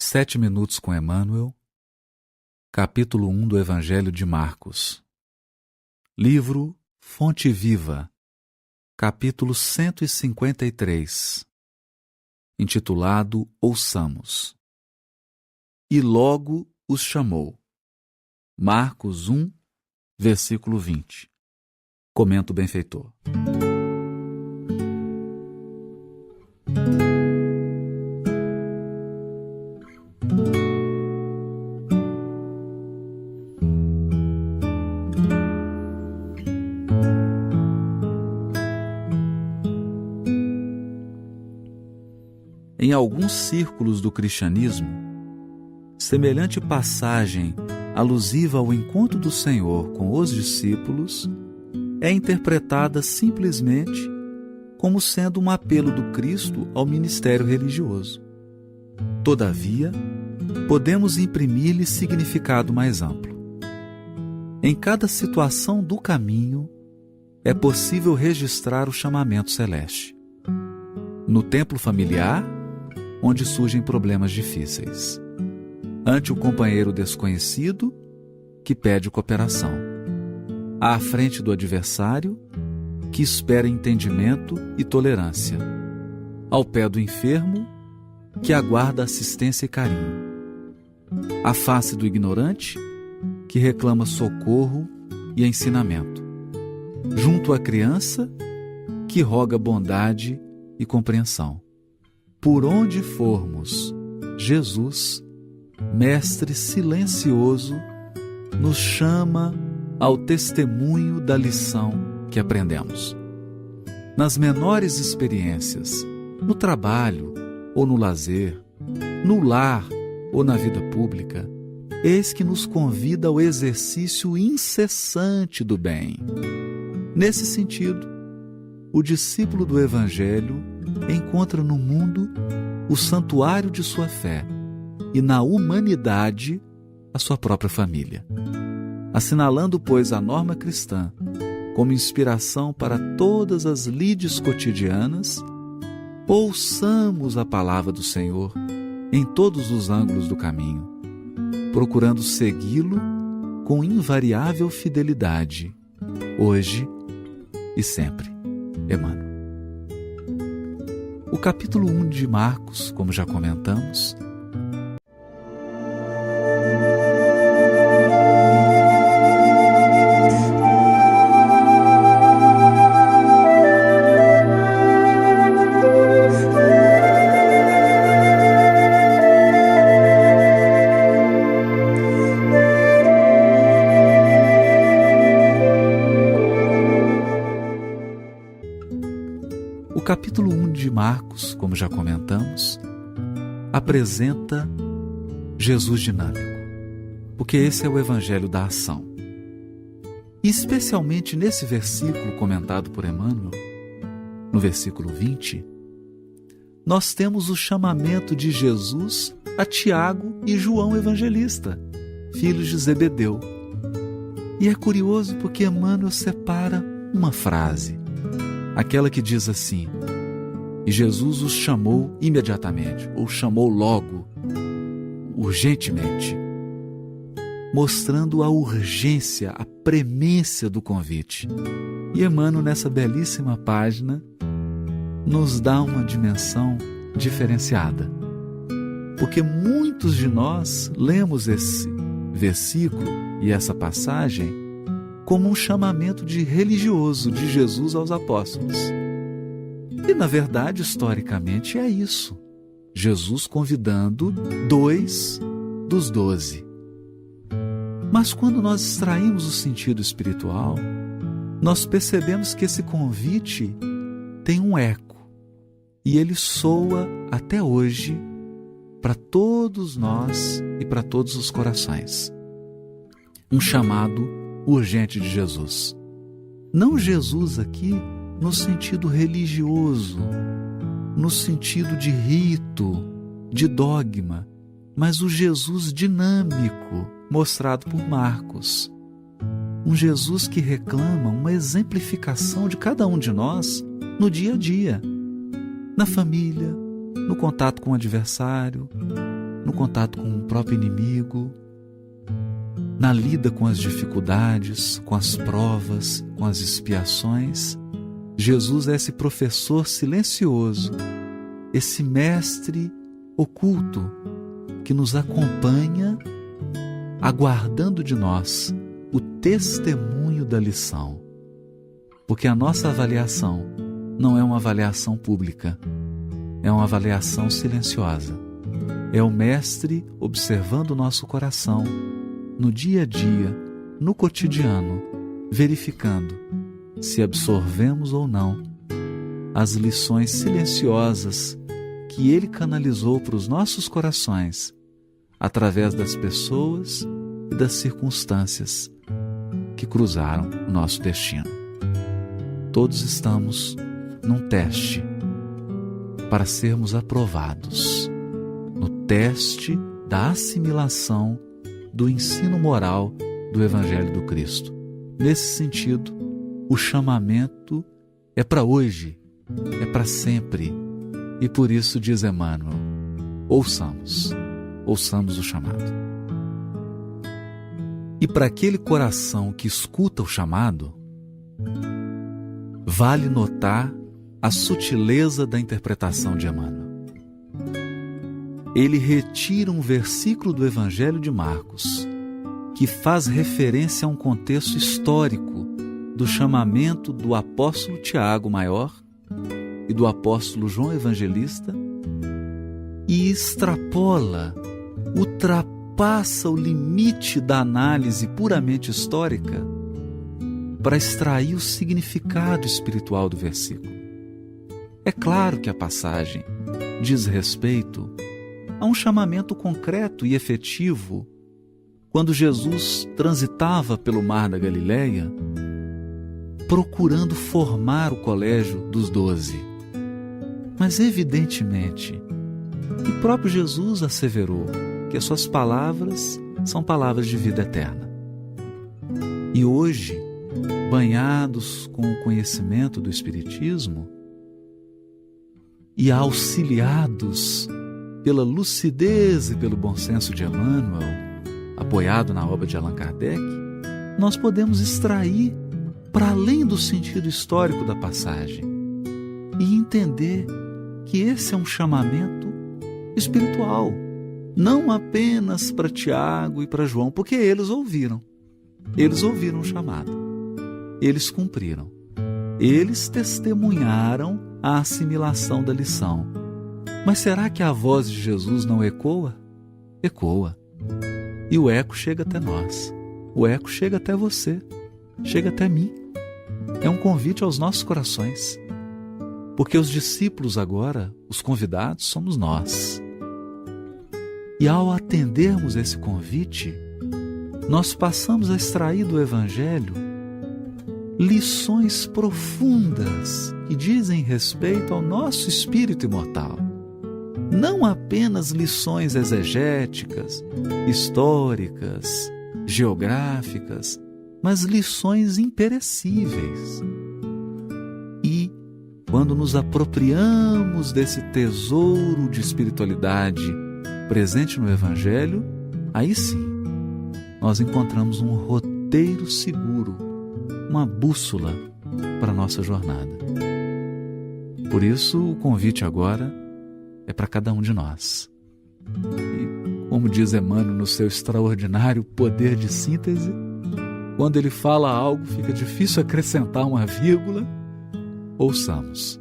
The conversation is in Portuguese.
7 minutos com Emmanuel, capítulo 1 do Evangelho de Marcos. Livro Fonte Viva, capítulo 153, intitulado Ouçamos. E logo os chamou. Marcos 1, versículo 20. Comenta o benfeitor. Em alguns círculos do cristianismo, semelhante passagem alusiva ao encontro do Senhor com os discípulos é interpretada simplesmente como sendo um apelo do Cristo ao ministério religioso. Todavia, podemos imprimir-lhe significado mais amplo. Em cada situação do caminho, é possível registrar o chamamento celeste. No templo familiar, onde surgem problemas difíceis. Ante o companheiro desconhecido, que pede cooperação. À frente do adversário, que espera entendimento e tolerância. Ao pé do enfermo, que aguarda assistência e carinho. À face do ignorante, que reclama socorro e ensinamento. Junto à criança, que roga bondade e compreensão. Por onde formos, Jesus, Mestre silencioso, nos chama ao testemunho da lição que aprendemos. Nas menores experiências, no trabalho ou no lazer, no lar ou na vida pública, eis que nos convida ao exercício incessante do bem. Nesse sentido, o discípulo do Evangelho encontra no mundo o santuário de sua fé e na humanidade a sua própria família. Assinalando, pois, a norma cristã como inspiração para todas as lides cotidianas, ouçamos a palavra do Senhor em todos os ângulos do caminho, procurando segui-lo com invariável fidelidade, hoje e sempre. Emmanuel. O capítulo 1 de Marcos, como já comentamos, como já comentamos, apresenta Jesus dinâmico, porque esse é o Evangelho da ação. E especialmente nesse versículo comentado por Emmanuel, no versículo 20, nós temos o chamamento de Jesus a Tiago e João Evangelista, filhos de Zebedeu. E é curioso porque Emmanuel separa uma frase, aquela que diz assim: e Jesus os chamou imediatamente, ou chamou logo, urgentemente, mostrando a urgência, a premência do convite. E Emmanuel, nessa belíssima página, nos dá uma dimensão diferenciada. Porque muitos de nós lemos esse versículo e essa passagem como um chamamento de religioso de Jesus aos apóstolos. E, na verdade, historicamente, é isso. Jesus convidando 2 dos 12. Mas quando nós extraímos o sentido espiritual, nós percebemos que esse convite tem um eco. E ele soa até hoje para todos nós e para todos os corações. Um chamado urgente de Jesus. Não Jesus aqui no sentido religioso, no sentido de rito, de dogma, mas o Jesus dinâmico mostrado por Marcos. Um Jesus que reclama uma exemplificação de cada um de nós no dia a dia, na família, no contato com o adversário, no contato com o próprio inimigo, na lida com as dificuldades, com as provas, com as expiações. Jesus é esse professor silencioso, esse mestre oculto que nos acompanha, aguardando de nós o testemunho da lição. Porque a nossa avaliação não é uma avaliação pública, é uma avaliação silenciosa. É o mestre observando o nosso coração, no dia a dia, no cotidiano, verificando se absorvemos ou não as lições silenciosas que Ele canalizou para os nossos corações através das pessoas e das circunstâncias que cruzaram o nosso destino. Todos estamos num teste para sermos aprovados, no teste da assimilação do ensino moral do Evangelho do Cristo. Nesse sentido, o chamamento é para hoje, é para sempre, e por isso diz Emmanuel: ouçamos o chamado. E para aquele coração que escuta o chamado, vale notar a sutileza da interpretação de Emmanuel. Ele retira um versículo do Evangelho de Marcos que faz referência a um contexto histórico do chamamento do apóstolo Tiago Maior e do apóstolo João Evangelista e extrapola, ultrapassa o limite da análise puramente histórica para extrair o significado espiritual do versículo. É claro que a passagem diz respeito a um chamamento concreto e efetivo quando Jesus transitava pelo mar da Galileia, procurando formar o colégio dos 12. Mas evidentemente, e próprio Jesus asseverou que as suas palavras são palavras de vida eterna. E hoje, banhados com o conhecimento do Espiritismo e auxiliados pela lucidez e pelo bom senso de Emmanuel, apoiado na obra de Allan Kardec, nós podemos extrair para além do sentido histórico da passagem e entender que esse é um chamamento espiritual, não apenas para Tiago e para João, porque eles ouviram o chamado, eles cumpriram, eles testemunharam a assimilação da lição. Mas será que a voz de Jesus não ecoa? Ecoa. E o eco chega até nós. O eco chega até você. Chega até mim. É um convite aos nossos corações. Porque os discípulos agora, os convidados, somos nós. E ao atendermos esse convite, nós passamos a extrair do Evangelho lições profundas que dizem respeito ao nosso espírito imortal. Não apenas lições exegéticas, históricas, geográficas, mas lições imperecíveis. E, quando nos apropriamos desse tesouro de espiritualidade presente no Evangelho, aí sim, nós encontramos um roteiro seguro, uma bússola para a nossa jornada. Por isso, o convite agora é para cada um de nós. E, como diz Emmanuel no seu extraordinário poder de síntese, quando ele fala algo, fica difícil acrescentar uma vírgula. Ouçamos.